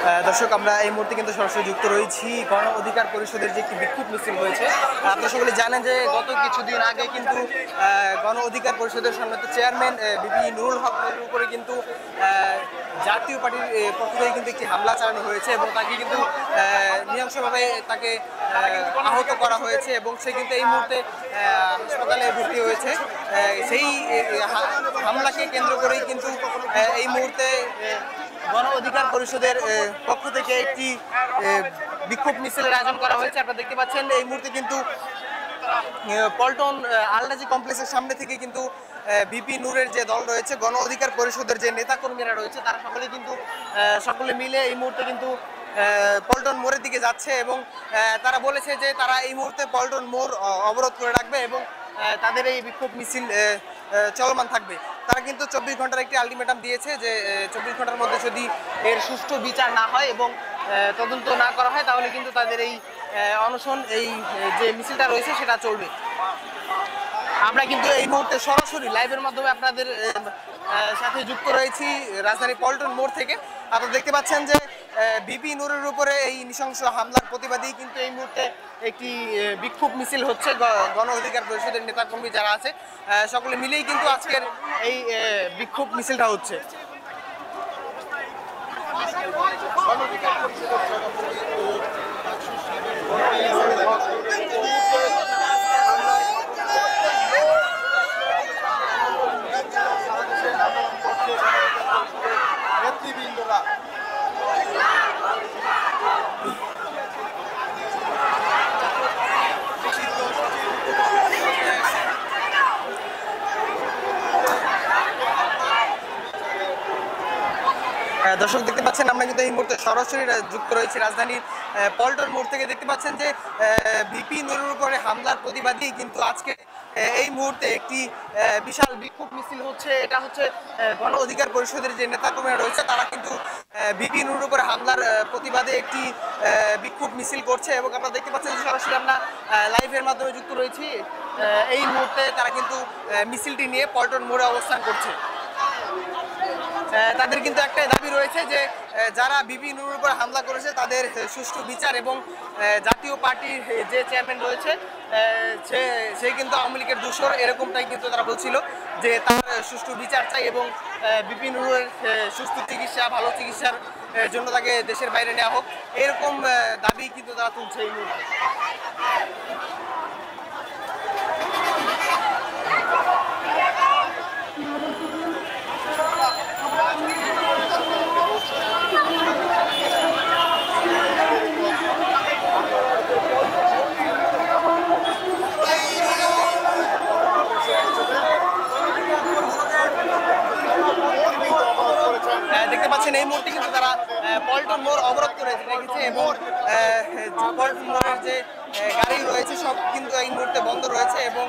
দর্শক, আমরা এই মুহূর্তে কিন্তু সরাসরি যুক্ত রয়েছি গণ অধিকার পরিষদের যে একটি বিক্ষোভ মিছিল হয়েছে। আপনারা সকলে জানেন যে গত কিছুদিন আগে কিন্তু গণ অধিকার পরিষদের সম্মানিত চেয়ারম্যান বিপি নুরুল হক নূরের উপরে কিন্তু জাতীয় পার্টির পক্ষ থেকে কিন্তু একটি হামলা চালানো হয়েছে এবং তাকে কিন্তু নৃশংসভাবে তাকে আহত করা হয়েছে এবং সে কিন্তু এই মুহূর্তে হাসপাতালে ভর্তি হয়েছে। সেই হামলাকে কেন্দ্র করেই কিন্তু এই মুহূর্তে গণ অধিকার পরিষদের পক্ষ থেকে একটি বিক্ষোভ মিছিলের আয়োজন করা হয়েছে। আপনারা দেখতে পাচ্ছেন এই মুহূর্তে কিন্তু পল্টন আলনাজি কমপ্লেক্সের সামনে থেকে কিন্তু বিপি নূরের যে দল রয়েছে, গণ অধিকার পরিষদের যে নেতাকর্মীরা রয়েছে, তারা সকলে মিলে এই মুহূর্তে কিন্তু পল্টন মোড়ের দিকে যাচ্ছে এবং তারা বলেছে যে তারা এই মুহূর্তে পল্টন মোড় অবরোধ করে রাখবে এবং তাদের এই বিক্ষোভ মিছিল চলমান থাকবে। তারা কিন্তু 24 ঘন্টার একটি আলটিমেটাম দিয়েছে যে 24 ঘন্টার মধ্যে যদি এর সুষ্ঠু বিচার না হয় এবং তদন্ত না করা হয় তাহলে কিন্তু তাদের এই অনশন, এই যে মিছিলটা রয়েছে সেটা চলবে। আমরা কিন্তু এই মুহূর্তে সরাসরি লাইভের মাধ্যমে আপনাদের সাথে যুক্ত রয়েছি রাজধানী পল্টন মোড় থেকে। আপনারা দেখতে পাচ্ছেন যে বিপি নূরের উপরে এই নৃশংস হামলার প্রতিবাদেই কিন্তু এই মুহূর্তে একটি বিক্ষোভ মিছিল হচ্ছে। গণ অধিকার পরিষদের নেতাকর্মী যারা আছে সকলে মিলেই কিন্তু আজকের এই বিক্ষোভ মিছিলটা হচ্ছে। দর্শক দেখতে পাচ্ছেন আমরা কিন্তু এই মুহূর্তে সরাসরি যুক্ত রয়েছি রাজধানীর পল্টন মোড় থেকে। দেখতে পাচ্ছেন যে বিপি নূরের উপরে হামলার প্রতিবাদেই কিন্তু আজকে এই মুহূর্তে একটি বিশাল বিক্ষোভ মিছিল হচ্ছে। এটা হচ্ছে গণ অধিকার পরিষদের যে নেতাকর্মীরা রয়েছে তারা কিন্তু বিপি নূরের উপরে হামলার প্রতিবাদে একটি বিক্ষোভ মিছিল করছে এবং আপনারা দেখতে পাচ্ছেন যে সরাসরি আমরা লাইভের মাধ্যমে যুক্ত রয়েছি। এই মুহূর্তে তারা কিন্তু মিছিলটি নিয়ে পল্টন মোড়ে অবস্থান করছে। তাদের কিন্তু একটাই দাবি রয়েছে যে যারা বিপি নূরের উপর হামলা করেছে তাদের সুষ্ঠু বিচার এবং জাতীয় পার্টির যে চেয়ারম্যান রয়েছে সে কিন্তু আওয়ামী লীগের দূষর, এরকমটাই কিন্তু তারা বলছিল যে তার সুষ্ঠু বিচার চাই এবং বিপি নূরের সুস্থ চিকিৎসা, ভালো চিকিৎসার জন্য তাকে দেশের বাইরে নেওয়া হোক, এরকম দাবি কিন্তু তারা তুলছে এই মুহূর্তে। দেখতে পাচ্ছেন এই মুহূর্তে কিন্তু তারা পল্টন মোড় অবরোধ করে রেখেছে এবং পল্টন মোড়ের যে গাড়ি রয়েছে সব কিন্তু এই মুহূর্তে বন্ধ রয়েছে এবং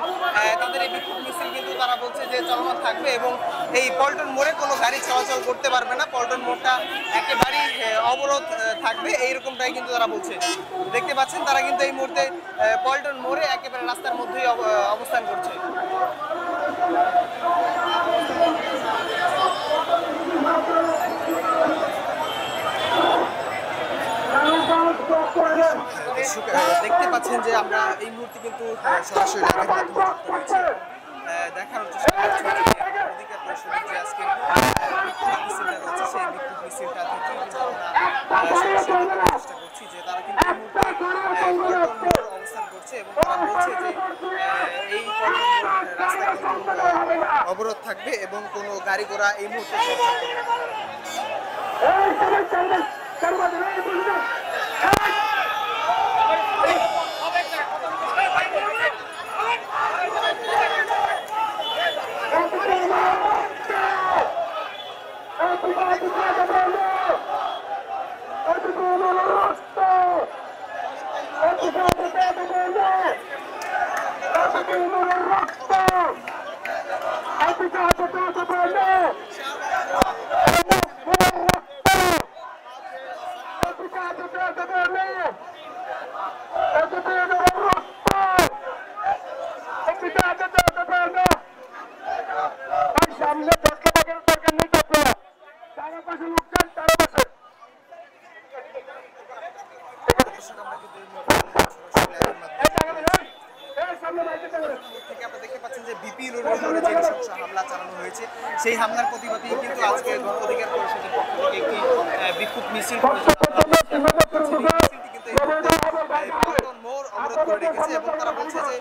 তাদের এই বিক্ষোভ মিছিল কিন্তু তারা বলছে যে চলমান থাকবে এবং এই পল্টন মোড়ে কোনো গাড়ি চলাচল করতে পারবে না, পল্টন মোড়টা একেবারেই অবরোধ থাকবে, এইরকমটাই কিন্তু তারা বলছে। দেখতে পাচ্ছেন তারা কিন্তু এই মুহূর্তে পল্টন মোড়ে একেবারে রাস্তার মধ্যেই অবস্থান করছে। দেখতে পাচ্ছেন যে আমরা এই মুহূর্তে কিন্তু সরাসরি লাইভের মাধ্যমে যুক্ত রয়েছি, দেখানোর চেষ্টা করছি অধিকার পরিষদের যে আজকে বিক্ষোভ মিছিলটা রয়েছে সেই বিক্ষোভ মিছিলটা থেকে কিন্তু আমরা সরাসরি দেখানোর চেষ্টা করছি যে তারা কিন্তু এই মুহূর্তে পল্টন মোড় অবস্থান করছে এবং তারা বলছে যে এই পল্টন মোড় রাস্তা কিন্তু অবরোধ থাকবে এবং কোনো গাড়ি ঘোড়া এই মুহূর্তে দর্শক আমরা কিন্তু এই মুহূর্তে সরাসরি লাইভের মাধ্যমে থেকে আপনারা দেখতে পাচ্ছেন যে বিপি রোডের উপরে যে নৃশংস হামলা চালানো হয়েছে সেই হামলার প্রতিবাদেই কিন্তু আজকে গণ অধিকার পরিষদের পক্ষ থেকে একটি বিক্ষোভ মিছিল মিছিলটি কিন্তু এই মুহূর্তে পল্টন মোড় অবরোধ করে রেখেছে এবং তারা বলছে যে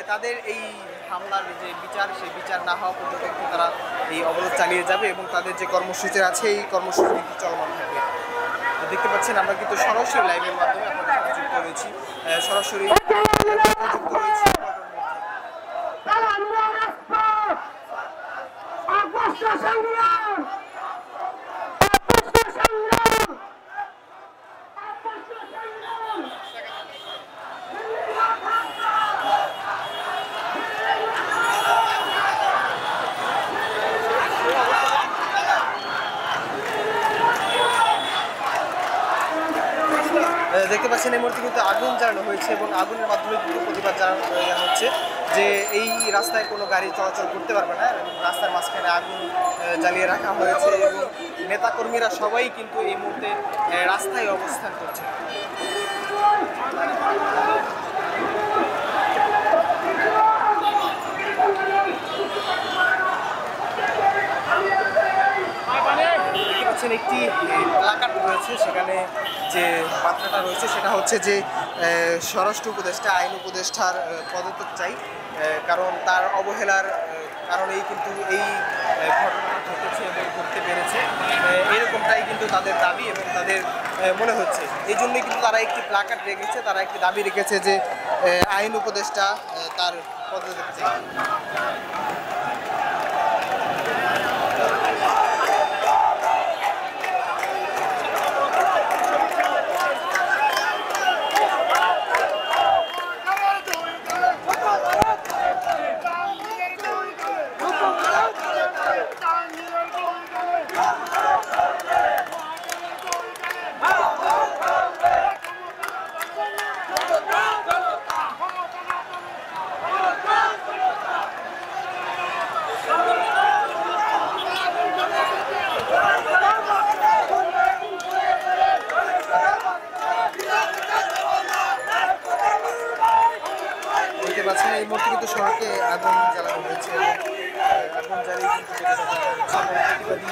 তাদের এই হামলার যে বিচার সেই বিচার না হওয়া পর্যন্ত কিন্তু তারা এই অবরোধ চালিয়ে যাবে এবং তাদের যে কর্মসূচি আছে এই কর্মসূচি কিন্তু চলমান থাকবে। দেখতে পাচ্ছেন আমরা কিন্তু সরাসরি লাইভের মাধ্যমে আপনাদের সাথে যুক্ত রয়েছি, সরাসরি যুক্ত রয়েছি। দেখতে পাচ্ছেন এই মুহূর্তে কিন্তু আগুন জ্বালানো হয়েছে এবং আগুনের মাধ্যমে কিন্তু প্রতিবাদ জানানো হচ্ছে যে এই রাস্তায় কোনো গাড়ি চলাচল করতে পারবে না এবং রাস্তার মাঝখানে আগুন জ্বালিয়ে রাখা হয়েছে এবং নেতাকর্মীরা সবাই কিন্তু এই মুহূর্তে রাস্তায় অবস্থান করছে। একটি প্লাকার্ড রয়েছে, সেখানে যে বার্তাটা রয়েছে সেটা হচ্ছে যে স্বরাষ্ট্র উপদেষ্টা আইন উপদেষ্টার পদত্যাগ চাই, কারণ তার অবহেলার কারণেই কিন্তু এই ঘটনাটা ঘটেছে এবং ঘটতে পেরেছে, এরকমটাই কিন্তু তাদের দাবি এবং তাদের মনে হচ্ছে। এই জন্যই কিন্তু তারা একটি প্লাকার্ড রেখেছে, তারা একটি দাবি রেখেছে যে আইন উপদেষ্টা তার পদত্যাগ চাই। এই মুহূর্তে কিন্তু সড়কে আগুন জ্বালানো হয়েছে এবং আগুন জ্বালিয়ে কিন্তু প্রতিবাদী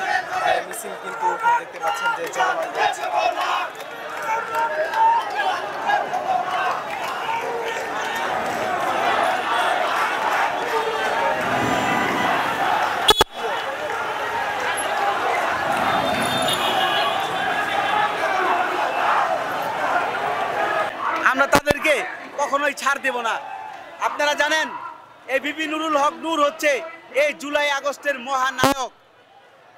মিছিল কিন্তু দেখতে পাচ্ছেন যে চলমান রয়েছে। আমরা তাদেরকে কখনোই ছাড় দেব না। আপনারা জানেন এই বিপি নুরুল হক নূর হচ্ছে এই জুলাই আগস্টের মহানায়ক।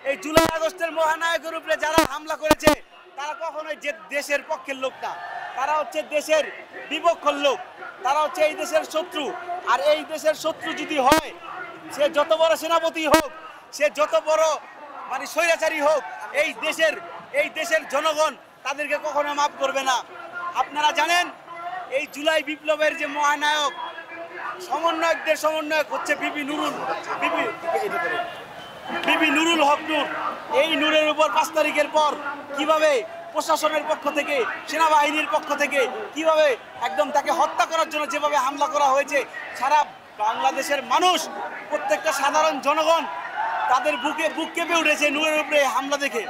এই জুলাই আগস্টের মহানায়কের উপরে যারা হামলা করেছে তারা কখনোই যে দেশের পক্ষের লোক না, তারা হচ্ছে দেশের বিপক্ষের লোক, তারা হচ্ছে এই দেশের শত্রু। আর এই দেশের শত্রু যদি হয়, সে যত বড় সেনাপতি হোক, সে যত বড় মানে স্বৈরাচারী হোক, এই দেশের জনগণ তাদেরকে কখনো মাফ করবে না। আপনারা জানেন এই জুলাই বিপ্লবের যে মহানায়ক সমন্বয়কদের সমন্বয়ক হচ্ছে বিপি নুরুল হক নূর। এই নূরের উপর 5 তারিখের পর কিভাবে প্রশাসনের পক্ষ থেকে, সেনাবাহিনীর পক্ষ থেকে কিভাবে একদম তাকে হত্যা করার জন্য যেভাবে হামলা করা হয়েছে, সারা বাংলাদেশের মানুষ, প্রত্যেকটা সাধারণ জনগণ তাদের বুক কেঁপে উঠেছে নূরের উপরে হামলা দেখে।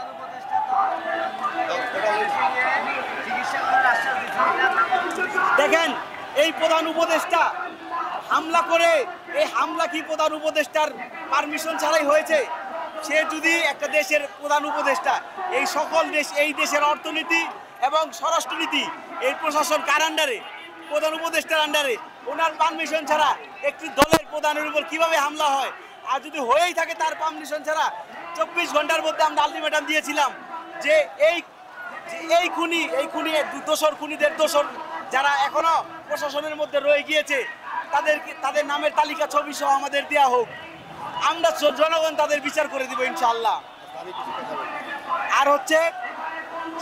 দেখেন এই প্রধান উপদেষ্টা হামলা করে, এই হামলা কি প্রধান উপদেষ্টার পারমিশন ছাড়াই হয়েছে? সে যদি একটা দেশের প্রধান উপদেষ্টা, এই সকল দেশ, এই দেশের অর্থনীতি এবং স্বরাষ্ট্রনীতি এই প্রশাসন কার আন্ডারে? প্রধান উপদেষ্টার আন্ডারে। ওনার পারমিশন ছাড়া একটি দলের প্রধানের উপর কিভাবে হামলা হয়? আর যদি হয়েই থাকে তার পারমিশন ছাড়া, 24 ঘন্টার মধ্যে আমরা আলটিমেটাম দিয়েছিলাম যে এই খুনিদের দোষর যারা এখনো প্রশাসনের মধ্যে রয়ে গিয়েছে তাদের নামের তালিকা ছবি সহ আমাদের দেয়া হোক, আমরা জনগণ তাদের বিচার করে দিব ইনশাআল্লাহ। আর হচ্ছে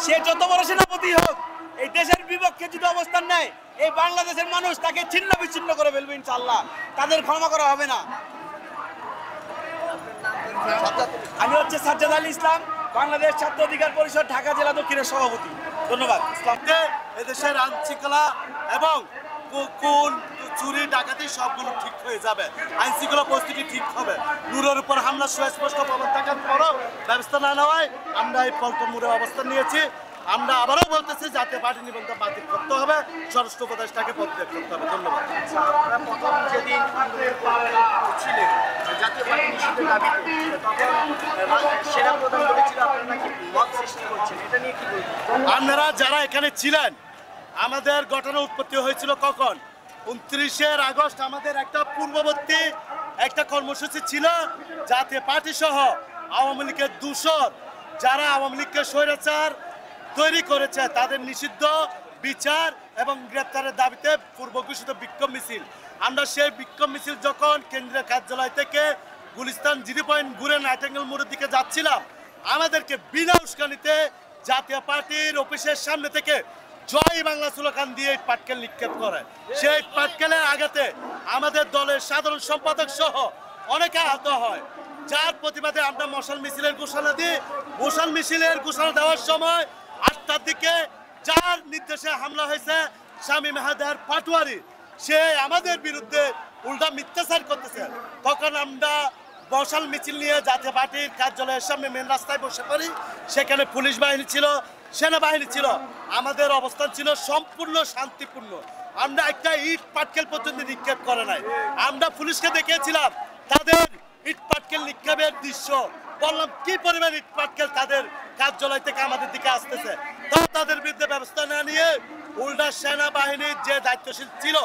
সে যত বড় সেনাপতি হোক, এই দেশের বিপক্ষে যদি অবস্থান নেয়, এই বাংলাদেশের মানুষ তাকে ছিন্ন বিচ্ছিন্ন করে ফেলবে ইনশাআল্লাহ, তাদের ক্ষমা করা হবে না। আমি হচ্ছে সাজ্জাদ আলী ইসলাম, বাংলাদেশ ছাত্র অধিকার পরিষদ ঢাকা জেলা দক্ষিণের সভাপতি। ধন্যবাদ। এদেশের আইন শৃঙ্খলা এবং কোন চুরি ডাকাতি সবগুলো ঠিক হয়ে যাবে, আইন শৃঙ্খলা পরিস্থিতি ঠিক হবে। নূরের উপর হামলা সুস্পষ্ট প্রমাণ থাকার পরও ব্যবস্থা না নেওয়ায় আমরা এই পল্টন মোড়ে অবস্থান নিয়েছি। আমরা আবারও বলতেছি জাতীয় পার্টি নিবন্ধন বাতিল করতে হবে, স্বরাষ্ট্র উপদেষ্টাকে পদত্যাগ করতে হবে। ধন্যবাদ। আপনারা প্রথম যেদিন আন্দোলনের ছিলেন জাতীয় পার্টি নিষিদ্ধের দাবিতে, তখন সেনা প্রধান বলেছিল আপনারা নাকি মত সৃষ্টি করছেন, এটা নিয়ে কি বলবেন? আপনারা যারা এখানে ছিলেন, আমাদের ঘটনা উৎপত্তি হয়েছিল কখন? 29 আগস্ট আমাদের একটা পূর্ববর্তী একটা কর্মসূচি ছিল, জাতীয় পার্টি সহ আওয়ামী লীগের দূষর যারা আওয়ামী লীগকে স্বৈরাচার তৈরি করেছে তাদের নিষিদ্ধ, বিচার এবং গ্রেপ্তারের দাবিতে পূর্ব ঘোষিত বিক্ষোভ মিছিল। আমরা সেই বিক্ষোভ মিছিল যখন কেন্দ্রীয় কার্যালয় থেকে গুলিস্তান 0 পয়েন্ট ঘুরে নাইটেঙ্গেল মোড়ের দিকে যাচ্ছিলাম, আমাদেরকে বিনা উস্কানিতে জাতীয় পার্টির অফিসের সামনে থেকে জয় বাংলা স্লোগান দিয়ে পাটকেল নিক্ষেপ করে। সেই পাটকেলের আঘাতে আমাদের দলের সাধারণ সম্পাদক সহ অনেকে আহত হয়, যার প্রতিবাদে আমরা মশাল মিছিলের ঘোষণা দিই। মশাল মিছিলের ঘোষণা দেওয়ার সময় 8টার দিকে যার নির্দেশে হামলা হয়েছে শামীম হায়দার পাটোয়ারি, সে আমাদের বিরুদ্ধে উল্টা মিথ্যাচার করতেছে। তখন আমরা মশাল মিছিল নিয়ে জাতীয় পার্টির কার্যালয়ের সামনে মেন রাস্তায় বসে পড়ি। সেখানে পুলিশ বাহিনী ছিল, সেনাবাহিনী ছিল, আমাদের অবস্থান ছিল সম্পূর্ণ শান্তিপূর্ণ। আমরা একটা ইট পাটকেল পর্যন্ত নিক্ষেপ করে নাই। আমরা পুলিশকে দেখিয়েছিলাম তাদের ইট পাটকেল নিক্ষেপের দৃশ্য, বললাম কি পরিমাণ ইট পাটকেল তাদের কার্যালয় থেকে আমাদের দিকে আসতেছে। তাদের বিরুদ্ধে ব্যবস্থা না নিয়ে উল্টা সেনাবাহিনীর যে দায়িত্বশীল ছিল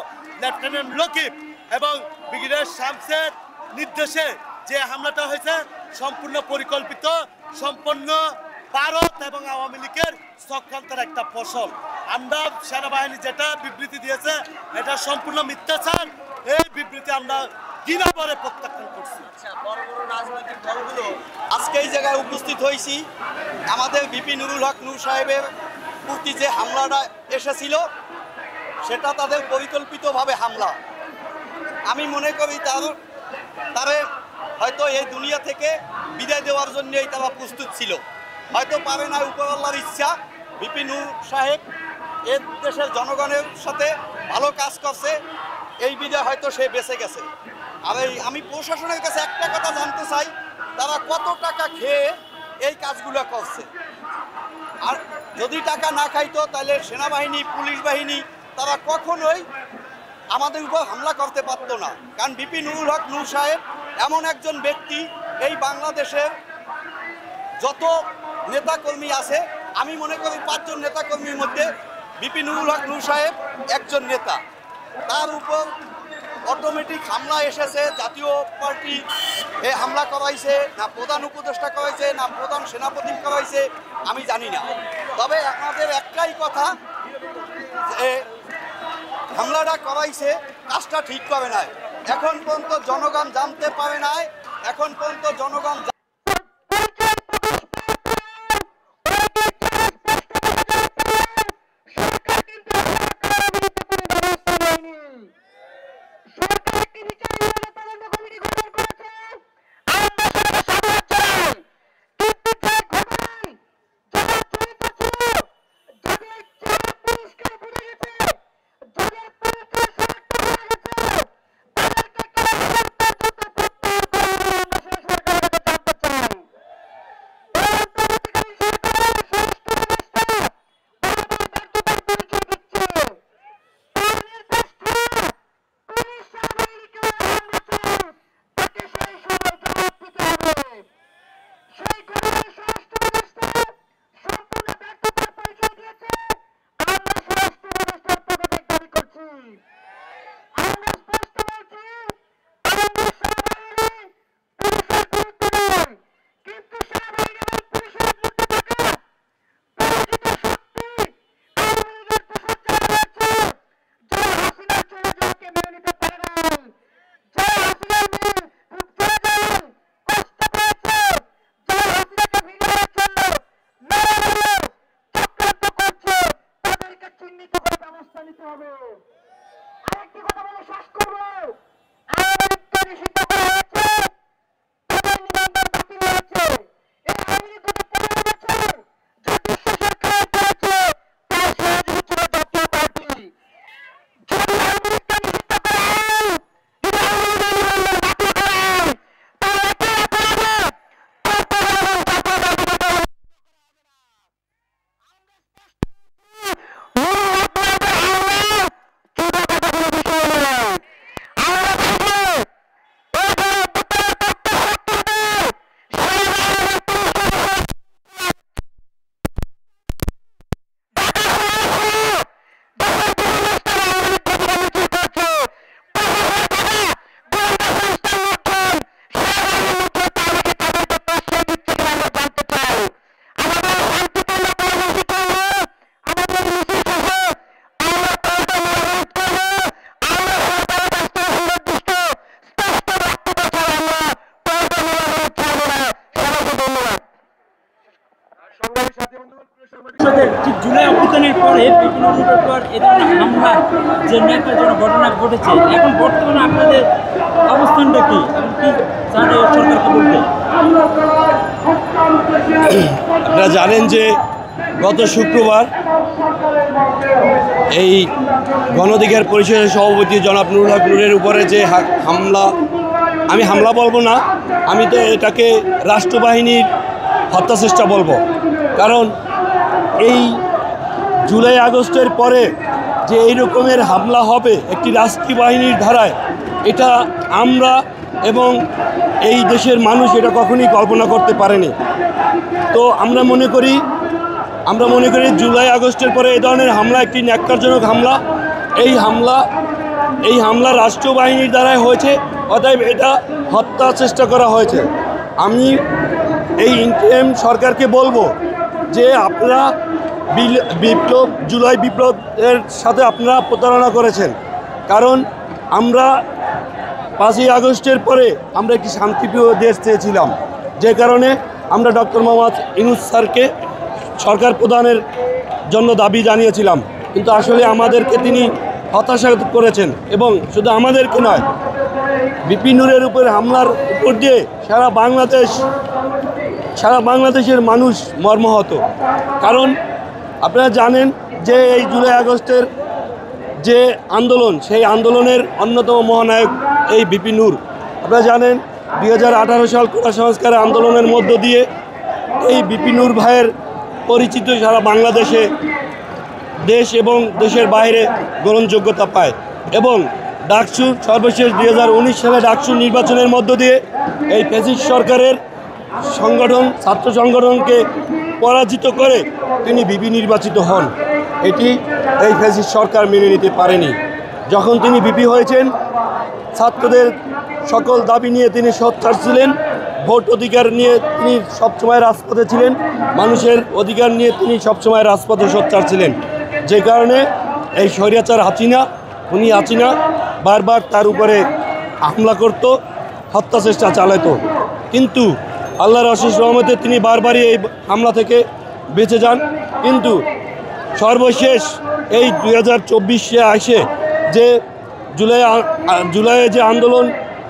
লেফটেন্যান্ট লকিব এবং ব্রিগেডিয়ার শামসের নির্দেশে যে হামলাটা হয়েছে সম্পূর্ণ পরিকল্পিত, সম্পূর্ণ ভারত এবং আওয়ামী লীগের চক্রান্তের একটা ফসল। আমরা সেনাবাহিনী যেটা বিবৃতি দিয়েছে এটা সম্পূর্ণ মিথ্যাচার। এই বিবৃতি আমরা ঘৃণা করে প্রত্যাখ্যান করছি। বড় বড় রাজনৈতিক দলগুলো আজকে এই জায়গায় উপস্থিত হয়েছি, আমাদের বিপি নুরুল হক নূর সাহেবের প্রতি যে হামলাটা এসেছিল সেটা তাদের পরিকল্পিতভাবে হামলা। আমি মনে করি তারা হয়তো এই দুনিয়া থেকে বিদায় দেওয়ার জন্যই তারা প্রস্তুত ছিল, হয়তো পারে না। উপরওয়ালার ইচ্ছা, বিপি নূর সাহেব এ দেশের জনগণের সাথে ভালো কাজ করছে, এই বিদায় হয়তো সে বেঁচে গেছে। আর আমি প্রশাসনের কাছে একটা কথা জানতে চাই, তারা কত টাকা খেয়ে এই কাজগুলো করছে। আর যদি টাকা না খাইতো তাহলে সেনাবাহিনী, পুলিশ বাহিনী তারা কখনোই আমাদের উপর হামলা করতে পারতো না। কারণ বিপি নুরুল হক নূর সাহেব এমন একজন ব্যক্তি, এই বাংলাদেশের যত নেতাকর্মী আছে আমি মনে করি 5 জন নেতাকর্মীর মধ্যে বিপি নুরুল হক নূর সাহেব একজন নেতা। তার উপর অটোমেটিক হামলা এসেছে, জাতীয় পার্টি এ হামলা করাইছে না প্রধান উপদেষ্টা করাইছে না প্রধান সেনাপতি করাইছে আমি জানি না। তবে আমাদের একটাই কথা, যে হামলাটা করাইছে কাজটা ঠিক করে নাই। এখন পর্যন্ত জনগণ জানতে পারে নাই, এখন পর্যন্ত জনগণ ঠিক জুলাই অভ্যুত্থানের পরে বিভিন্ন রূপের পর এ ধরনের হামলা যে ন্যাক্কারজনক ঘটনা ঘটেছে, এখন বর্তমানে আপনাদের অবস্থানটা কি এবং কি চান এই সরকারকে বলতে? আপনারা জানেন যে গত শুক্রবার এই গণ অধিকার পরিষদের সভাপতি জনাব নুরুল হক নূরের উপরে যে হামলা, আমি হামলা বলবো না, আমি তো এটাকে রাষ্ট্রবাহিনীর হত্যাচেষ্টা বলবো। কারণ এই জুলাই আগস্টের পরে যে এই রকমের হামলা হবে একটি রাষ্ট্রীয় বাহিনীর ধারায়, এটা আমরা এবং এই দেশের মানুষ এটা কখনোই কল্পনা করতে পারেনি। তো আমরা মনে করি জুলাই আগস্টের পরে এই ধরনের হামলা একটি ন্যাক্কারজনক হামলা। এই হামলা রাষ্ট্রীয় বাহিনীর দ্বারাই হয়েছে, অতএব এটা হত্যা চেষ্টা করা হয়েছে। আমি এই ইন্টারিম সরকারকে বলবো যে আপনারা জুলাই বিপ্লবের সাথে আপনারা প্রতারণা করেছেন। কারণ আমরা 5ই আগস্টের পরে আমরা একটি শান্তিপ্রিয় দেশ চেয়েছিলাম, যে কারণে আমরা ডক্টর মোহাম্মদ ইউনূস স্যারকে সরকার প্রদানের জন্য দাবি জানিয়েছিলাম। কিন্তু আসলে আমাদেরকে তিনি হতাশা করেছেন, এবং শুধু আমাদেরকে নয়, বিপি নূরের উপর হামলার উপর দিয়ে সারা বাংলাদেশের মানুষ মর্মাহত। কারণ আপনারা জানেন যে এই জুলাই আগস্টের যে আন্দোলন, সেই আন্দোলনের অন্যতম মহানায়ক এই বিপি নূর। আপনারা জানেন 2018 সাল কোটা সংস্কার আন্দোলনের মধ্য দিয়ে এই বিপি নূর ভাইয়ের পরিচিত সারা বাংলাদেশে, দেশ এবং দেশের বাইরে গ্রহণযোগ্যতা পায়। এবং ডাকসুর সর্বশেষ 2019 সালে ডাকসুর নির্বাচনের মধ্য দিয়ে এই ফ্যাসিস্ট সরকারের সংগঠন, ছাত্র সংগঠনকে পরাজিত করে তিনি বিপি নির্বাচিত হন। এটি এই ফ্যাসিস্ট সরকার মেনে নিতে পারেনি। যখন তিনি বিপি হয়েছেন, ছাত্রদের সকল দাবি নিয়ে তিনি সোচ্চার ছিলেন, ভোট অধিকার নিয়ে তিনি সবসময় রাজপথে ছিলেন, মানুষের অধিকার নিয়ে তিনি সবসময় রাজপথে সোচ্চার ছিলেন। যে কারণে এই স্বৈরাচার হাসিনা বারবার তার উপরে হামলা করত, হত্যা চেষ্টা চালাতো। কিন্তু আল্লাহর অশেষ রহমতে তিনি বারবারই এই হামলা থেকে বেঁচে যান। কিন্তু সর্বশেষ এই 2024-এ আসে যে জুলাইয়ে যে আন্দোলন,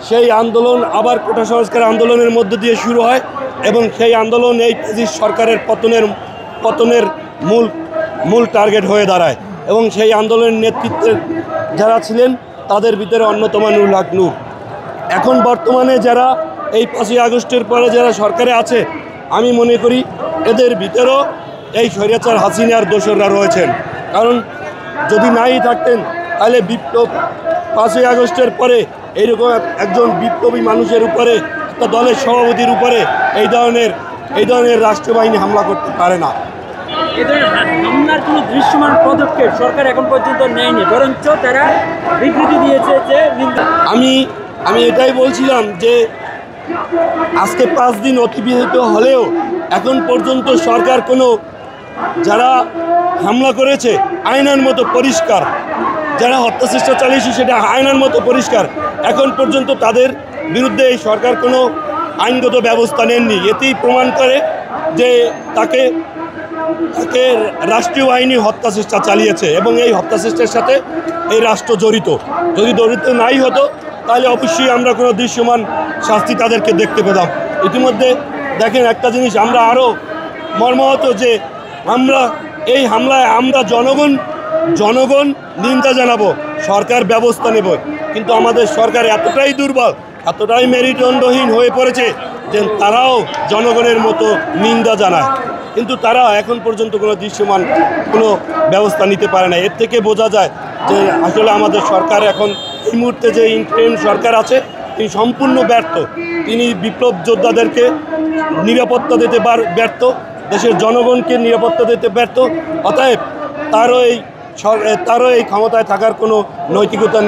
সেই আন্দোলন আবার কোটা সংস্কার আন্দোলনের মধ্য দিয়ে শুরু হয়, এবং সেই আন্দোলন এই ফ্যাসিস্ট সরকারের পতনের মূল টার্গেট হয়ে দাঁড়ায়। এবং সেই আন্দোলনের নেতৃত্বে যারা ছিলেন তাদের ভিতরে অন্যতম নুরুল হক নূর। এখন বর্তমানে যারা এই 5ই আগস্টের পরে যারা সরকারে আছে, আমি মনে করি এদের ভিতরেও এই স্বৈরাচার হাসিনার দোসররা রয়েছেন। কারণ যদি নাই থাকতেন তাহলে 5ই আগস্টের পরে এইরকম একজন বিপ্লবী মানুষের উপরে, একটা দলের সভাপতির উপরে এই ধরনের রাষ্ট্রবাহিনী হামলা করতে পারে না। এ ধরনের হামলার কোনো দৃশ্যমান পদক্ষেপ সরকার এখন পর্যন্ত নেয়নি, বরঞ্চ তারা বিবৃতি দিয়েছে যে আমি এটাই বলছিলাম যে আজকে 5 দিন অতিবাহিত হলেও এখন পর্যন্ত সরকার যারা হামলা করেছে আয়নার মতো পরিষ্কার, যারা হত্যাচেষ্টা চালিয়েছে সেটা আয়নার মতো পরিষ্কার, এখন পর্যন্ত তাদের বিরুদ্ধে এই সরকার কোনো আইনগত ব্যবস্থা নেননি। এতেই প্রমাণ করে যে তাকে রাষ্ট্রীয় বাহিনী হত্যাচেষ্টা চালিয়েছে, এবং এই হত্যাচেষ্টার সাথে এই রাষ্ট্র জড়িত। যদি জড়িত নাই হতো তাহলে অবশ্যই আমরা কোনো দৃশ্যমান শাস্তি তাদেরকে দেখতে পেতাম। ইতিমধ্যে দেখেন একটা জিনিস, আমরা আরও মর্মাহত যে এই হামলায় আমরা জনগণ নিন্দা জানাবো, সরকার ব্যবস্থা নেব, কিন্তু আমাদের সরকার এতটাই দুর্বল, এতটাই মেরুদণ্ডহীন হয়ে পড়েছে যে তারাও জনগণের মতো নিন্দা জানায়, কিন্তু তারা এখন পর্যন্ত কোনো দৃশ্যমান কোনো ব্যবস্থা নিতে পারে না। এর থেকে বোঝা যায় যে আসলে আমাদের সরকার এখন এই মুহূর্তে যে ইন্টারিম সরকার আছে তিনি সম্পূর্ণ ব্যর্থ। তিনি বিপ্লব যোদ্ধাদেরকে নিরাপত্তা দিতে ব্যর্থ, দেশের জনগণকে নিরাপত্তা দিতে ব্যর্থ। অতএব তারও এই ক্ষমতায় থাকার কোনো নৈতিকতা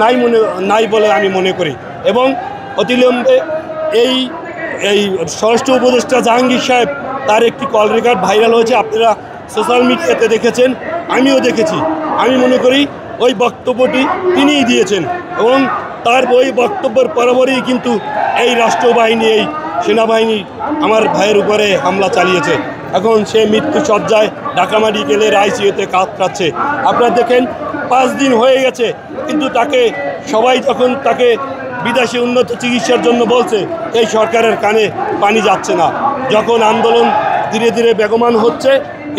নাই বলে আমি মনে করি। এবং অতিবিলম্বে এই স্বরাষ্ট্র উপদেষ্টা জাহাঙ্গীর সাহেব, তার একটি কল রেকর্ড ভাইরাল হয়েছে, আপনারা সোশ্যাল মিডিয়াতে দেখেছেন, আমিও দেখেছি। আমি মনে করি ওই বক্তব্যটি তিনিই দিয়েছেন, এবং তার ওই বক্তব্যের বরাবরই কিন্তু এই রাষ্ট্রবাহিনী, এই সেনাবাহিনী আমার ভাইয়ের উপরে হামলা চালিয়েছে। এখন সে মৃত্যু সজ্জায় ঢাকা মেডিকেলের আইসিইউতে কাতরাচ্ছে। আপনারা দেখেন 5 দিন হয়ে গেছে, কিন্তু তাকে সবাই যখন তাকে বিদেশে উন্নত চিকিৎসার জন্য বলছে, এই সরকারের কানে পানি যাচ্ছে না। যখন আন্দোলন ধীরে ধীরে বেগমান হচ্ছে,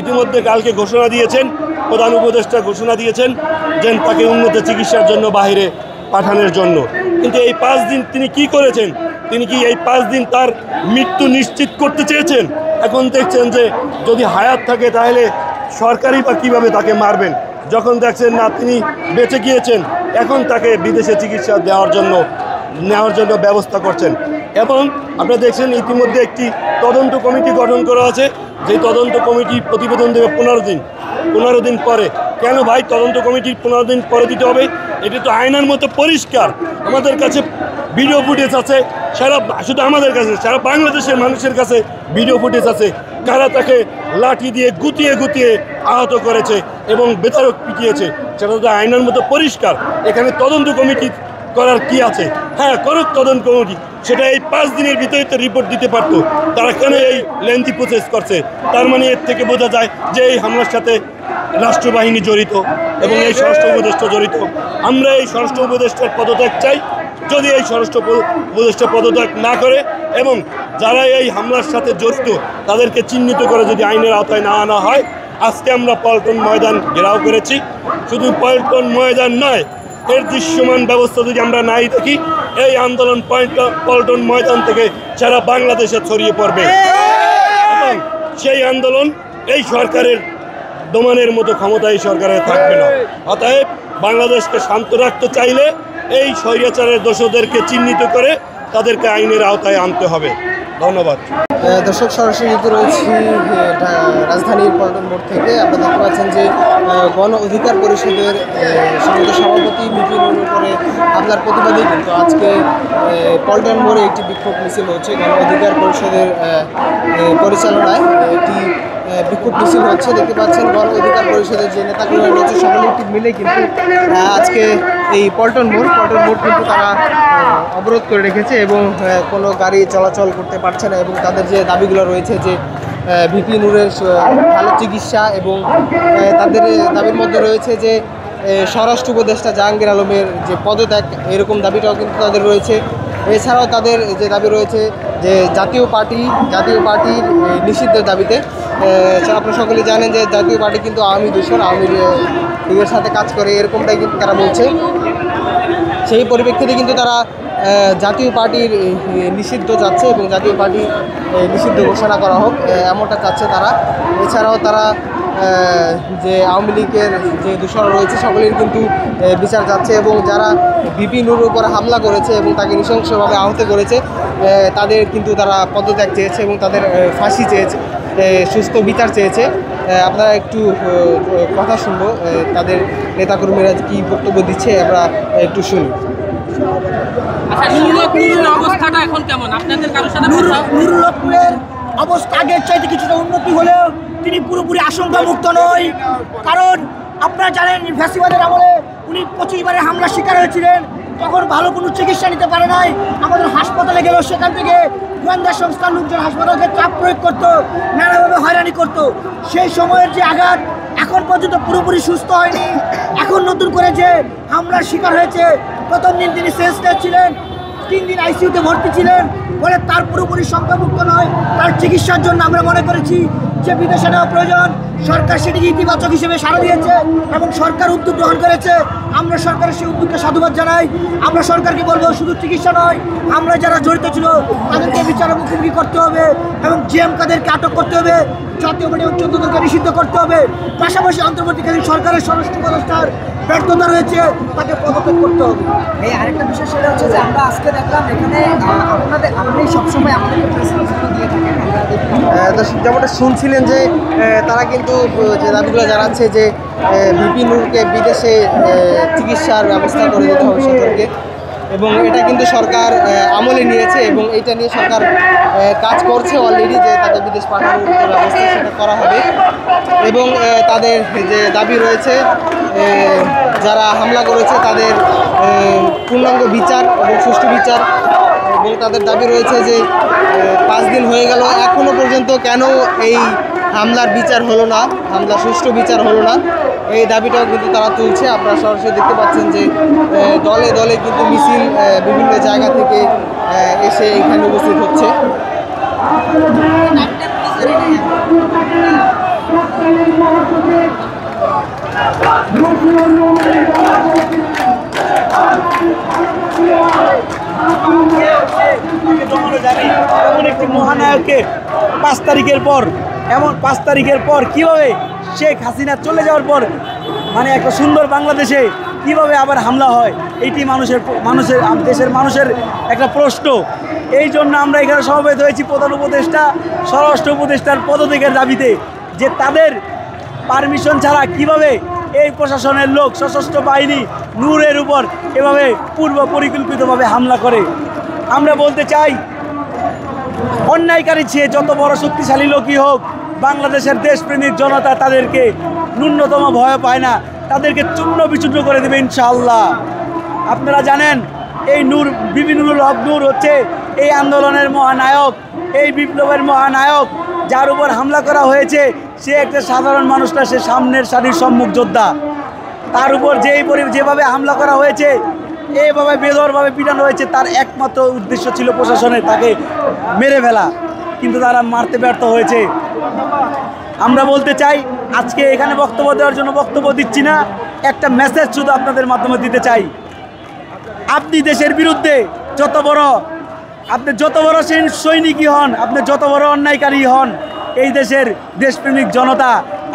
ইতিমধ্যে কালকে ঘোষণা দিয়েছেন, প্রধান উপদেষ্টা ঘোষণা দিয়েছেন যে তাকে উন্নত চিকিৎসার জন্য বাইরে পাঠানোর জন্য। কিন্তু এই 5 দিন তিনি কি করেছেন? তিনি কি এই 5 দিন তার মৃত্যু নিশ্চিত করতে চেয়েছেন? এখন দেখছেন যে যদি হায়াত থাকে তাহলে সরকারই বা কীভাবে তাকে মারবেন। যখন দেখছেন না তিনি বেঁচে গিয়েছেন, এখন তাকে বিদেশে চিকিৎসা নেওয়ার জন্য ব্যবস্থা করছেন। এবং আপনারা দেখছেন ইতিমধ্যে একটি তদন্ত কমিটি গঠন করা আছে, যে তদন্ত কমিটি প্রতিবেদন দেবে 15 দিন পরে। কেন ভাই তদন্ত কমিটির 15 দিন পরে দিতে হবে? এটি তো আয়নার মতো পরিষ্কার। আমাদের কাছে ভিডিও ফুটেজ আছে, শুধু আমাদের কাছে, সারা বাংলাদেশের মানুষের কাছে ভিডিও ফুটেজ আছে, কারা তাকে লাঠি দিয়ে গুতিয়ে আহত করেছে এবং বেতারক পিটিয়েছে। সেটা তো আয়নার মতো পরিষ্কার। এখানে তদন্ত কমিটি করার কি আছে? হ্যাঁ, করুক তদন্ত কমিটি, সেটা এই 5 দিনের ভিতরে তো রিপোর্ট দিতে পারতো। তারা কেন এই লেন্থি প্রসেস করছে? তার মানে এর থেকে বোঝা যায় যে এই হামলার সাথে রাষ্ট্রবাহিনী জড়িত এবং এই স্বরাষ্ট্র উপদেষ্টা জড়িত। আমরা এই স্বরাষ্ট্র উপদেষ্টার পদত্যাগ চাই। যদি এই স্বরাষ্ট্র উপদেষ্টা পদত্যাগ না করে এবং যারা এই হামলার সাথে জড়িত তাদেরকে চিহ্নিত করে যদি আইনের আওতায় না আনা হয়, আজকে আমরা পল্টন ময়দান ঘেরাও করেছি। শুধু পল্টন ময়দান নয়, এর দৃশ্যমান ব্যবস্থা যদি আমরা নাই দেখি, এই আন্দোলন পল্টন ময়দান থেকে সারা বাংলাদেশে ছড়িয়ে পড়বে এবং সেই আন্দোলন এই সরকারের দমনের মতো ক্ষমতা এই সরকারের থাকবে না। অতএব বাংলাদেশকে শান্ত রাখতে চাইলে এই স্বৈরাচারের দোষদেরকে চিহ্নিত করে তাদেরকে আইনের আওতায় আনতে হবে। ধন্যবাদ। দর্শক, সরাসরি যুক্ত রয়েছি রাজধানীর পল্টন মোড় থেকে। আপনারা দেখতে পাচ্ছেন যে গণ অধিকার পরিষদের সংসদ সভাপতি বিপি নুরুর উপরে হামলার প্রতিবাদে কিন্তু আজকে পল্টন মোড়ে একটি বিক্ষোভ মিছিল হচ্ছে। গণ অধিকার পরিষদের পরিচালনায় একটি বিক্ষোভ মিছিল হচ্ছে। দেখতে পাচ্ছেন গণ অধিকার পরিষদের যে নেতাগুলো রয়েছে সকলে একটি মিলে কিন্তু আজকে এই পল্টন মোড় কিন্তু তারা অবরোধ করে রেখেছে এবং কোনো গাড়ি চলাচল করতে পারছে না। এবং তাদের যে দাবিগুলো রয়েছে যে ভিপি নুরের ভালো চিকিৎসা এবং তাদের দাবির মধ্যে রয়েছে যে স্বরাষ্ট্র উপদেষ্টা জাহাঙ্গীর আলমের যে পদত্যাগ, এরকম দাবিটাও কিন্তু তাদের রয়েছে। এছাড়াও তাদের যে দাবি রয়েছে যে জাতীয় পার্টির নিষিদ্ধের দাবিতে। আপনারা সকলে জানেন যে জাতীয় পার্টি কিন্তু আওয়ামী লীগের সাথে কাজ করে, এরকমটাই কিন্তু তারা বলছে। সেই পরিপ্রেক্ষিতে কিন্তু তারা জাতীয় পার্টির নিষিদ্ধ চাচ্ছে এবং জাতীয় পার্টি নিষিদ্ধ ঘোষণা করা হোক, এমনটা চাচ্ছে তারা। এছাড়াও তারা যে আওয়ামী লীগের যে দোষরা রয়েছে সকলের কিন্তু বিচার চাচ্ছে এবং যারা ভিপি নুরুর উপর হামলা করেছে এবং তাকে নৃশংসভাবে আহত করেছে তাদের কিন্তু তারা পদত্যাগ চেয়েছে এবং তাদের ফাঁসি চেয়েছে, সুস্থ বিচার চেয়েছে। আপনারা একটু কথা শুনবো, তাদের নেতাকর্মীরা কী বক্তব্য দিচ্ছে আমরা একটু শুনি। অবস্থাটা এখন কেমন? আপনাদের কারোর সাথে নুরুলের অবস্থা আগের চাইতে কিছুটা উন্নতি হলেও তিনি পুরোপুরি আশঙ্কা মুক্ত নয়। কারণ আপনারা জানেন ফ্যাসিবাদের আমলে উনি 25 বারের হামলার শিকার হয়েছিলেন, তখন ভালো কোনো চিকিৎসা নিতে পারে নাই। আমাদের হাসপাতালে গেলেও সেখান থেকে গোয়েন্দা সংস্থার লোকজন হাসপাতালকে চাপ প্রয়োগ করতো, নানাভাবে হয়রানি করতো। সেই সময়ের যে আঘাত এখন পর্যন্ত পুরোপুরি সুস্থ হয়নি। এখন নতুন করে যে হামলার শিকার হয়েছে, প্রথম দিন তিনি সেন্সলেস ছিলেন, 3 দিন আইসিইউতে ভর্তি ছিলেন বলে তার পুরোপুরি সংখ্যামুক্ত নয়। তার চিকিৎসার জন্য আমরা মনে করেছি যে বিদেশে নেওয়া প্রয়োজন। সরকার সেটিকে ইতিবাচক হিসেবে সাড়া দিয়েছে এবং সরকার উদ্যোগ গ্রহণ করেছে। আমরা সরকারের সেই উদ্যোগকে সাধুবাদ জানাই। আমরা সরকারকে বলবো শুধু চিকিৎসা নয়, আমরা যারা জড়িত ছিল তাদেরকে বিচারের মুখোমুখি করতে হবে এবং জিএম কাদেরকে আটক করতে হবে, জাতীয় পার্টি এবং 14 দলকে নিষিদ্ধ করতে হবে। পাশাপাশি অন্তর্বর্তীকালীন সরকারের স্বরাষ্ট্র উপদেষ্টার ব্যর্থতা রয়েছে, তাকে পদত্যাগ করতে হবে। এই আরেকটা বিষয় সেটা হচ্ছে যে আমরা আজকে দেখলাম এখানে আপনি সবসময় আমাদেরকে প্রেসক্রিপশন দিয়ে থাকেন। যেমনটা শুনছিলেন যে তারা কিন্তু যে দাবিগুলো জানাচ্ছে যে ভিপি নুরকে বিদেশে চিকিৎসার ব্যবস্থা করে দিতে হবে সরকারকে, এবং এটা কিন্তু সরকার আমলে নিয়েছে এবং এটা নিয়ে সরকার কাজ করছে অলরেডি, যে তাকে বিদেশ পাঠানোর যে ব্যবস্থা সেটা করা হবে। এবং তাদের যে দাবি রয়েছে যারা হামলা করেছে তাদের পূর্ণাঙ্গ বিচার এবং সুষ্ঠু বিচার, এবং তাদের দাবি রয়েছে যে 5 দিন হয়ে গেল এখনও পর্যন্ত কেন এই হামলার বিচার হলো না, হামলার সুষ্ঠু বিচার হলো না, এই দাবিটাও কিন্তু তারা তুলছে। আপনারা সরাসরি দেখতে পাচ্ছেন যে দলে দলে কিন্তু মিছিল বিভিন্ন জায়গা থেকে এসে এখানে উপস্থিত হচ্ছে। এমন একটি মহানায়ককে 5 তারিখের পর কিভাবে শেখ হাসিনা চলে যাওয়ার পর মানে একটা সুন্দর বাংলাদেশে কিভাবে আবার হামলা হয়, এইটি দেশের মানুষের একটা প্রশ্ন। এই জন্য আমরা এখানে সমবেত হয়েছি প্রধান উপদেষ্টা, স্বরাষ্ট্র উপদেষ্টার পদত্যাগের দাবিতে, যে তাদের পারমিশন ছাড়া কিভাবে এই প্রশাসনের লোক সশস্ত্র বাহিনী নূরের উপর এভাবে পূর্ব পরিকল্পিতভাবে হামলা করে। আমরা বলতে চাই, অন্যায়কারী চেয়ে যত বড় শক্তিশালী লোকই হোক, বাংলাদেশের দেশপ্রেমিক জনতা তাদেরকে ন্যূনতম ভয় পায় না, তাদেরকে চূর্ণ বিচূর্ণ করে দেবে ইনশাআল্লাহ। আপনারা জানেন এই বিপি নুরুল হক নূর হচ্ছে এই আন্দোলনের মহানায়ক, এই বিপ্লবের মহানায়ক। যার উপর হামলা করা হয়েছে সে একটা সাধারণ মানুষ না, সে সামনের সারির সম্মুখ যোদ্ধা। তার উপর যেভাবে হামলা করা হয়েছে, এইভাবে বেদরভাবে পিটানো হয়েছে, তার একমাত্র উদ্দেশ্য ছিল প্রশাসনের তাকে মেরে ফেলা, কিন্তু তারা মারতে ব্যর্থ হয়েছে। আমরা বলতে চাই, আজকে এখানে বক্তব্য দেওয়ার জন্য বক্তব্য দিচ্ছি না, একটা মেসেজ শুধু আপনাদের মাধ্যমে দিতে চাই। আপনি দেশের বিরুদ্ধে যত বড় সৈনিকই হন, আপনি যত বড় অন্যায়কারী হন, এই দেশের দেশপ্রেমিক জনতা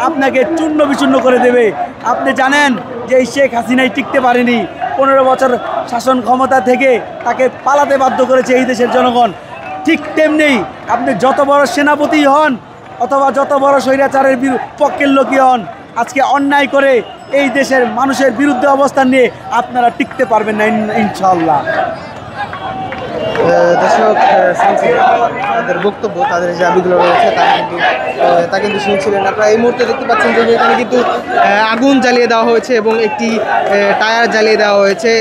আপনাকে চূর্ণ বিচূর্ণ করে দেবে। আপনি জানেন যে এই শেখ হাসিনাই টিকতে পারেনি, 15 বছর শাসন ক্ষমতা থেকে তাকে পালাতে বাধ্য করেছে এই দেশের জনগণ। ঠিক তেমনি আপনি যত বড় সেনাপতি হন অথবা যত বড় স্বৈরাচারের পক্ষের লোকই হন, আজকে অন্যায় করে এই দেশের মানুষের বিরুদ্ধে অবস্থান নিয়ে আপনারা টিকতে পারবেন না ইনশাআল্লাহ। দর্শক তাদের বক্তব্য, তাদের যে দাবিগুলো রয়েছে তা কিন্তু শুনছিলেন আপনারা। এই মুহূর্তে দেখতে পাচ্ছেন যে এখানে কিন্তু আগুন জ্বালিয়ে দেওয়া হয়েছে এবং একটি টায়ার জ্বালিয়ে দেওয়া হয়েছে,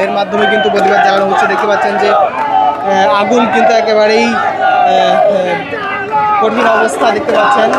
এর মাধ্যমে কিন্তু প্রতিবাদ জানানো হচ্ছে। দেখতে পাচ্ছেন যে আগুন কিন্তু একেবারেই কঠিন অবস্থা দেখতে পাচ্ছেন।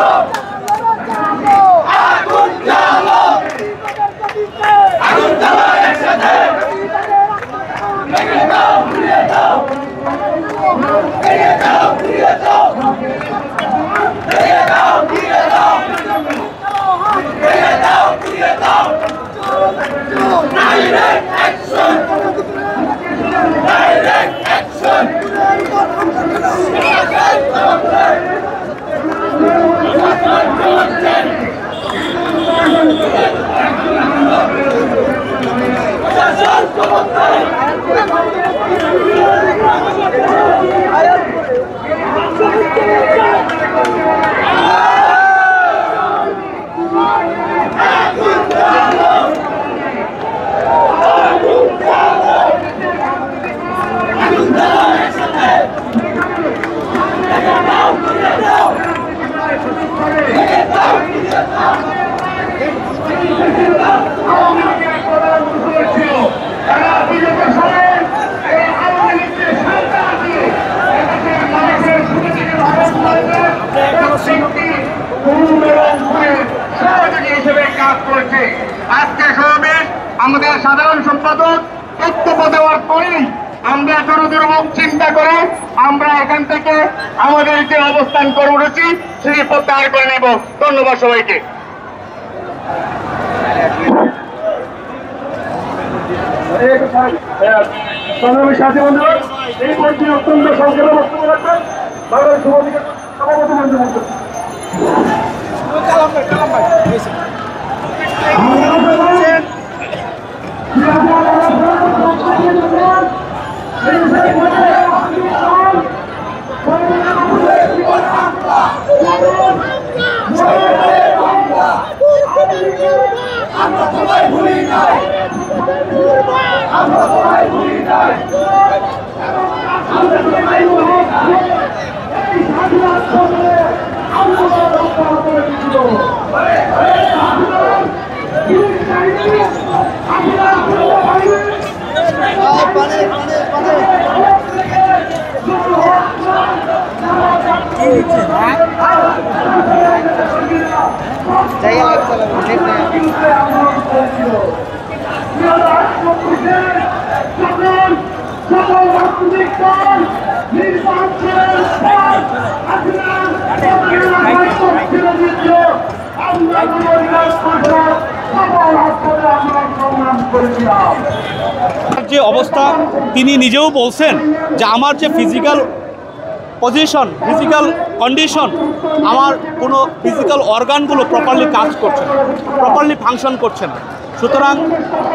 আজকে সমাবেশ আমাদের সাধারণ সম্পাদক বক্তব্য দেওয়ার পরেই আমরা জনদুর্ভোগ চিন্তা করে আমরা এখান থেকে আমাদের যে অবস্থান কর্মসূচি সেটি প্রত্যাহার করে নেব। ধন্যবাদ সবাইকে। এই মন্ত্রী অত্যন্ত সংক্ষেপে বক্তব্য রাখবেন। বাংলাদেশ সভাপতি মন্ত্রী যে অবস্থা তিনি নিজেও বলছেন যে আমার যে ফিজিক্যাল পজিশন, ফিজিক্যাল কন্ডিশন, আমার কোনো ফিজিক্যাল অর্গানগুলো প্রপারলি কাজ করছে না, প্রপারলি ফাংশন করছে না। সুতরাং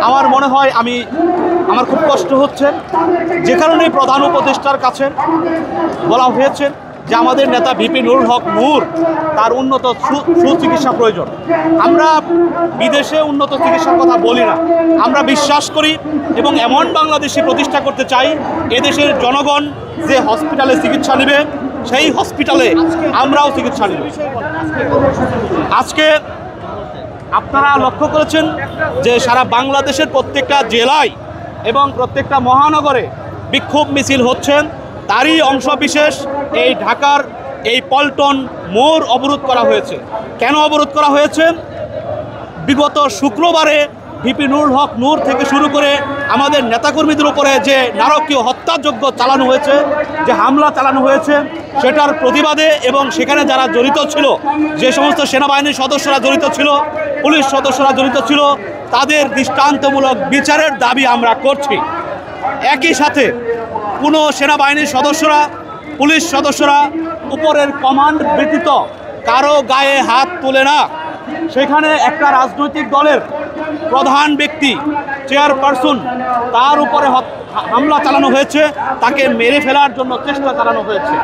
আমার মনে হয় আমার খুব কষ্ট হচ্ছে, যে কারণে প্রধান উপদেষ্টার কাছে বলা হয়েছে যে আমাদের নেতা ভিপি নুরুল হক নূর তার উন্নত সুচিকিৎসা প্রয়োজন। আমরা বিদেশে উন্নত চিকিৎসার কথা বলি না, আমরা বিশ্বাস করি এবং এমন বাংলাদেশি প্রতিষ্ঠা করতে চাই এদেশের জনগণ যে হসপিটালে চিকিৎসা নেবে সেই হসপিটালে আমরাও চিকিৎসা নেব। আজকে আপনারা লক্ষ্য করেছেন যে সারা বাংলাদেশের প্রত্যেকটা জেলায় এবং প্রত্যেকটা মহানগরে বিক্ষোভ মিছিল হচ্ছেন, তারই অংশবিশেষ এই ঢাকার এই পল্টন মোড় অবরোধ করা হয়েছে। কেন অবরোধ করা হয়েছে? বিগত শুক্রবারে ভিপি নুরুল হক নূর থেকে শুরু করে আমাদের নেতাকর্মীদের উপরে যে নারকীয় হত্যাযজ্ঞ চালানো হয়েছে, যে হামলা চালানো হয়েছে, সেটার প্রতিবাদে এবং সেখানে যারা জড়িত ছিল, যে সমস্ত সেনাবাহিনীর সদস্যরা জড়িত ছিল, পুলিশ সদস্যরা জড়িত ছিল, তাদের দৃষ্টান্তমূলক বিচারের দাবি আমরা করছি। একই সাথে কোনো সেনাবাহিনীর সদস্যরা, পুলিশ সদস্যরা উপরের কমান্ড ব্যতীত কারো গায়ে হাত তোলে না। সেখানে একটা রাজনৈতিক দলের প্রধান ব্যক্তি, চেয়ারপারসন, তার উপরে হামলা চালানো হয়েছে, তাকে মেরে ফেলার জন্য চেষ্টা চালানো হয়েছে।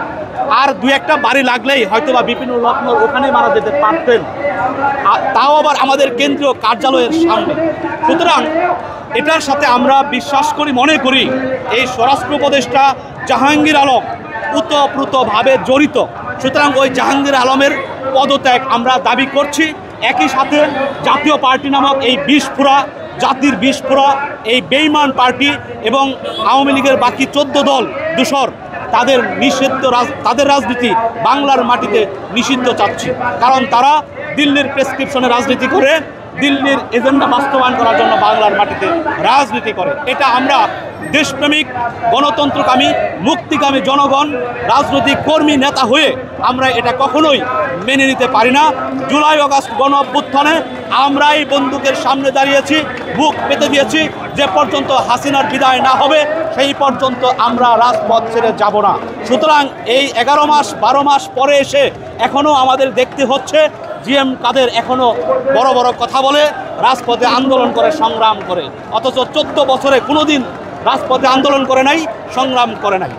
আর দু একটা বাড়ি লাগলেই হয়তোবা ভিপি নুরুল হক নূর ওখানে মারা যেতে পারতেন, তাও আবার আমাদের কেন্দ্রীয় কার্যালয়ের সামনে। সুতরাং এটার সাথে আমরা বিশ্বাস করি, মনে করি এই স্বরাষ্ট্র উপদেষ্টা জাহাঙ্গীর আলম ওতপ্রোতভাবে জড়িত। সুতরাং ওই জাহাঙ্গীর আলমের পদত্যাগ আমরা দাবি করছি। একই সাথে জাতীয় পার্টি নামক এই বিস্ফোরা, জাতির বিস্ফোরা, এই বেইমান পার্টি এবং আওয়ামী লীগের বাকি 14 দল দূষর, তাদের তাদের রাজনীতি বাংলার মাটিতে নিষিদ্ধ চাচ্ছি। কারণ তারা দিল্লির প্রেসক্রিপশনে রাজনীতি করে, দিল্লির এজেন্ডা বাস্তবায়ন করার জন্য বাংলার মাটিতে রাজনীতি করে। এটা আমরা দেশপ্রেমিক, গণতন্ত্রকামী, মুক্তিকামী জনগণ, রাজনৈতিক কর্মী, নেতা হয়ে আমরা এটা কখনোই মেনে নিতে পারি না। জুলাই আগস্ট গণ অভ্যুত্থানে আমরাই বন্দুকের সামনে দাঁড়িয়েছি, বুক পেতে দিয়েছি। যে পর্যন্ত হাসিনার বিদায় না হবে সেই পর্যন্ত আমরা রাজপথ ছেড়ে যাব না। সুতরাং এই 11 মাস 12 মাস পরে এসে এখনও আমাদের দেখতে হচ্ছে জিএম কাদের এখনও বড় বড় কথা বলে, রাজপথে আন্দোলন করে, সংগ্রাম করে, অথচ 14 বছরে কোনোদিন রাজপথে আন্দোলন করে নাই, সংগ্রাম করে নাই।